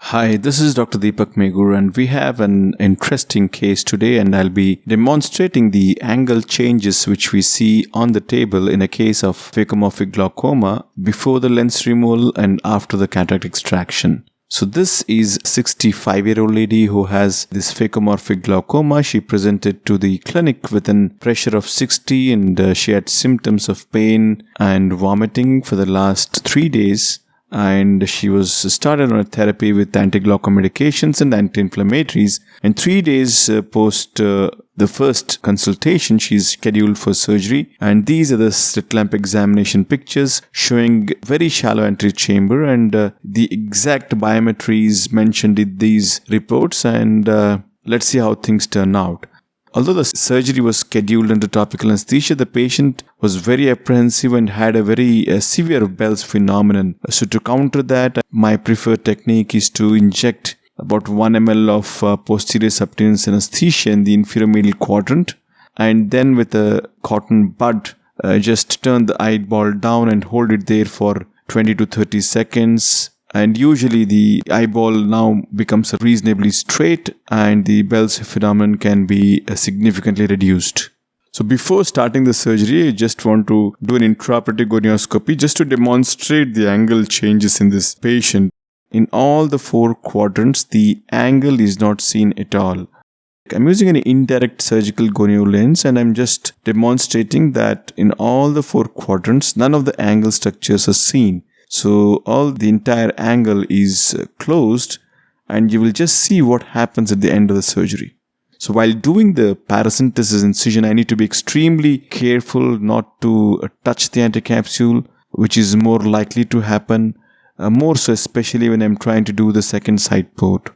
Hi, this is Dr. Deepak Megur, and we have an interesting case today, and I'll be demonstrating the angle changes which we see on the table in a case of Phacomorphic glaucoma before the lens removal and after the cataract extraction. So this is a 65-year-old lady who has this Phacomorphic glaucoma. She presented to the clinic with a pressure of 60 and she had symptoms of pain and vomiting for the last 3 days. And she was started on a therapy with anti-glaucoma medications and anti-inflammatories. And 3 days post the first consultation, she's scheduled for surgery. And these are the slit lamp examination pictures showing very shallow anterior chamber and the exact biometries mentioned in these reports. And let's see how things turn out. Although the surgery was scheduled under topical anesthesia, the patient was very apprehensive and had a very severe Bell's phenomenon. So to counter that, my preferred technique is to inject about 1 ml of posterior subcutaneous anesthesia in the inferior medial quadrant, and then with a cotton bud, just turn the eyeball down and hold it there for 20 to 30 seconds. And usually the eyeball now becomes reasonably straight and the Bell's phenomenon can be significantly reduced. So before starting the surgery, I just want to do an intraoperative gonioscopy just to demonstrate the angle changes in this patient. In all the 4 quadrants, the angle is not seen at all. I'm using an indirect surgical gonio lens and I'm just demonstrating that in all the 4 quadrants, none of the angle structures are seen. So the entire angle is closed and you will just see what happens at the end of the surgery. So while doing the paracentesis incision, I need to be extremely careful not to touch the anticapsule, which is more likely to happen, more so especially when I'm trying to do the second side port.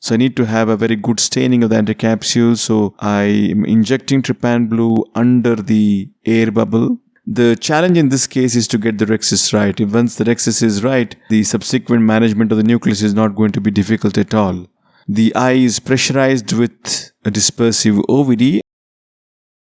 So I need to have a very good staining of the anticapsule. So I am injecting trypan blue under the air bubble. The challenge in this case is to get the rhexis right. If once the rhexis is right, the subsequent management of the nucleus is not going to be difficult at all. The eye is pressurized with a dispersive OVD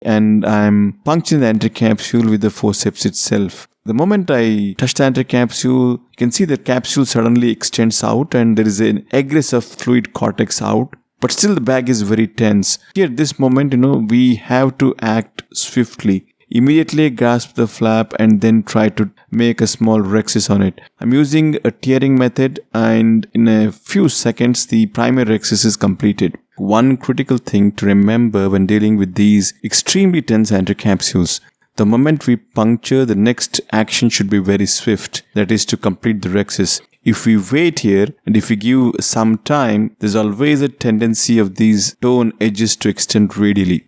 and I'm puncturing the anticapsule with the forceps itself. The moment I touch the anticapsule, you can see the capsule suddenly extends out and there is an egress of fluid cortex out. But still the bag is very tense. Here at this moment, we have to act swiftly. Immediately grasp the flap and then try to make a small rhexis on it. I'm using a tearing method and in a few seconds the primary rhexis is completed. One critical thing to remember when dealing with these extremely tense anticapsules, the moment we puncture, the next action should be very swift, that is to complete the rhexis. If we wait here and if we give some time, there's always a tendency of these tone edges to extend radially.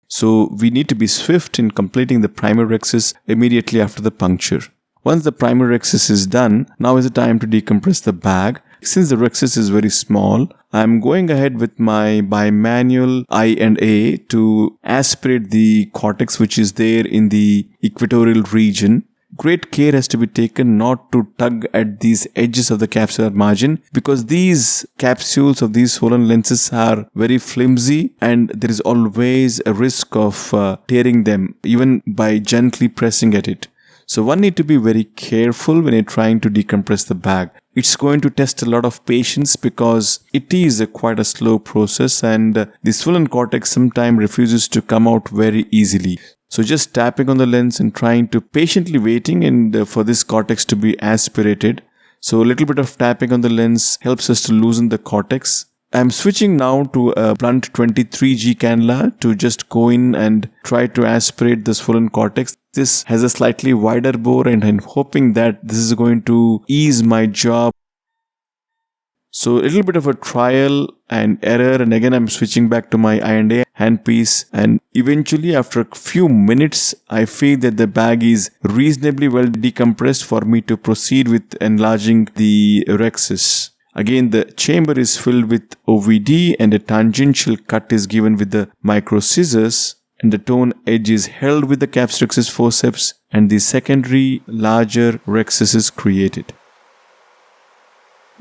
So we need to be swift in completing the primary rhexis immediately after the puncture. Once the primary rhexis is done, now is the time to decompress the bag. Since the rhexis is very small, I'm going ahead with my bimanual I&A to aspirate the cortex which is there in the equatorial region. Great care has to be taken not to tug at these edges of the capsular margin because these capsules of these swollen lenses are very flimsy and there is always a risk of tearing them even by gently pressing at it. So one need to be very careful when you're trying to decompress the bag. It's going to test a lot of patience because it is quite a slow process and the swollen cortex sometimes refuses to come out very easily. So just tapping on the lens and trying to patiently waiting and for this cortex to be aspirated. So a little bit of tapping on the lens helps us to loosen the cortex. I'm switching now to a blunt 23G cannula to just go in and try to aspirate the swollen cortex. This has a slightly wider bore and I'm hoping that this is going to ease my job. So a little bit of a trial and error and again I'm switching back to my I&A handpiece and eventually after a few minutes I feel that the bag is reasonably well decompressed for me to proceed with enlarging the rhexis. Again the chamber is filled with OVD and a tangential cut is given with the micro scissors and the tone edge is held with the capsulorhexis forceps and the secondary larger rhexis is created.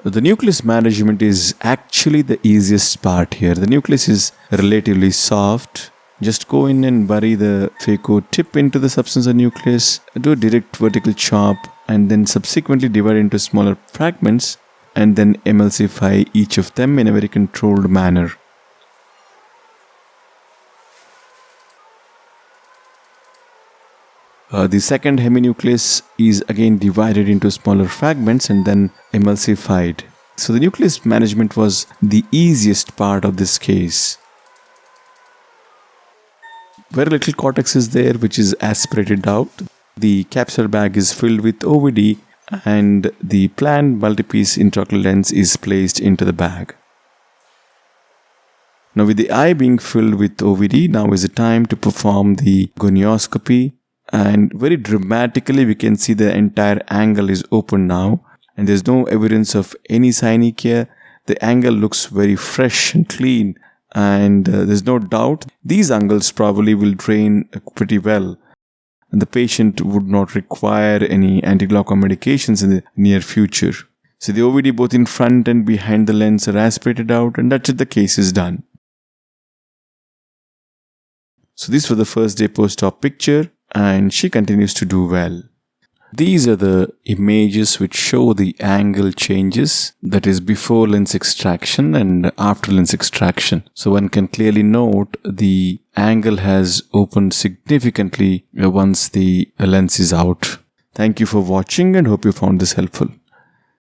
The nucleus management is actually the easiest part here. The nucleus is relatively soft. Just go in and bury the phaco tip into the substance of the nucleus, do a direct vertical chop and then subsequently divide into smaller fragments and then emulsify each of them in a very controlled manner. The second heminucleus is again divided into smaller fragments and then emulsified. So the nucleus management was the easiest part of this case. Very little cortex is there, which is aspirated out. The capsular bag is filled with OVD and the planned multipiece intraocular lens is placed into the bag. Now with the eye being filled with OVD, now is the time to perform the gonioscopy, and very dramatically we can see the entire angle is open now and there's no evidence of any synechia. The angle looks very fresh and clean, and there's no doubt these angles probably will drain pretty well, and the patient would not require any anti-glaucoma medications in the near future. So the OVD both in front and behind the lens are aspirated out, and that's it, the case is done. So this was the first day post-op picture, and she continues to do well. These are the images which show the angle changes, that is before lens extraction and after lens extraction. So one can clearly note the angle has opened significantly once the lens is out. Thank you for watching and hope you found this helpful.